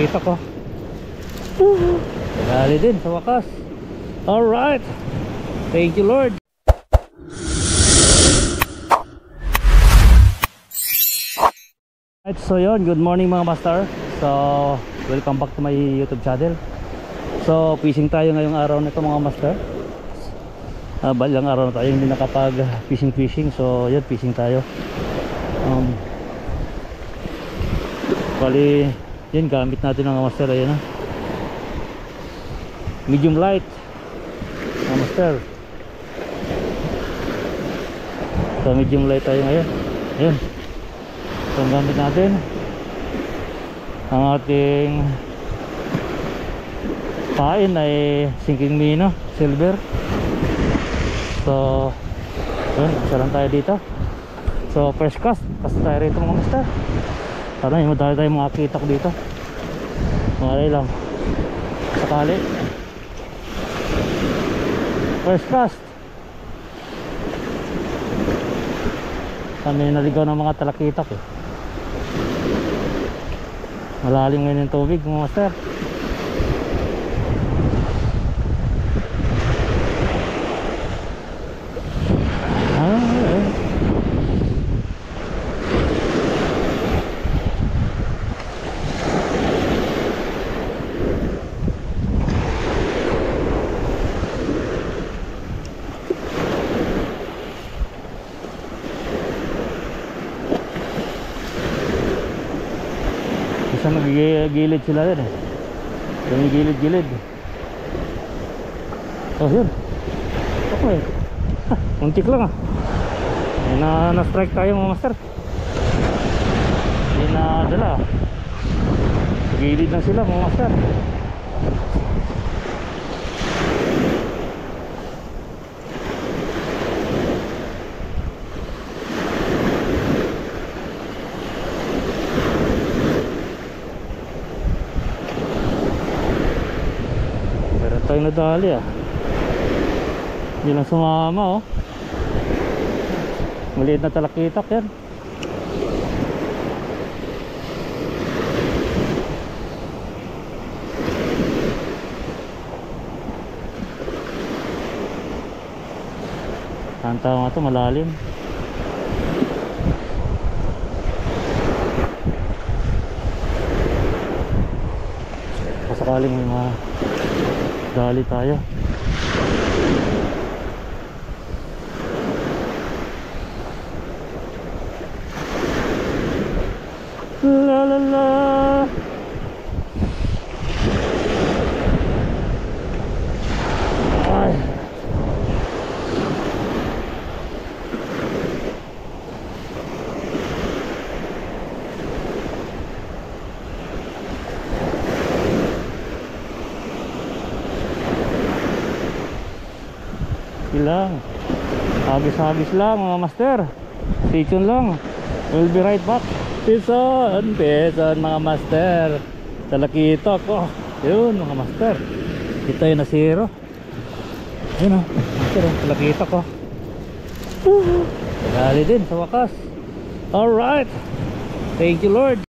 Kita ko. Dali din sa wakas. Alright. Thank you Lord. Right, so yun, good morning mga master. So welcome back to my YouTube channel. So fishing tayo ngayong araw nito mga master. Balang araw na tayo hindi nakapag fishing. So yun, fishing tayo. Bali yun, gamit natin mga master. Ayan, medium light mga master. So medium light tayo ngayon. Ayan, so ang gamit natin ang ating pain ay sinking mino silver. So yun, isa lang tayo dito. So fresh cast tayo rito mga master. Sana yung madali tayo makakita ko dito. Malay lang sakali. First cast. Kami naligaw ng mga talakitak eh. Malalim ngayon yung tubig mga master. Isa nagigilid sila yan eh. Yung gilid-gilid. Oh yun. Okay. Muntik lang ah. Na-strike tayo mga master. Hindi na dala. Gilid na sila mga master. Tayo nadali ah. Hindi lang sumama oh. Maliit na talakitak yan. Ang tawag nga ito, malalim. Pasakaling may mga dali tayo. La la la. Ay. Lang habis lang mga master, stay tuned lang, we'll be right back. Pison mga master, talakitok oh. Yun mga master, ito yung nasiro. Yun oh master, talakitok oh. Dali din sa wakas. Alright, thank you Lord.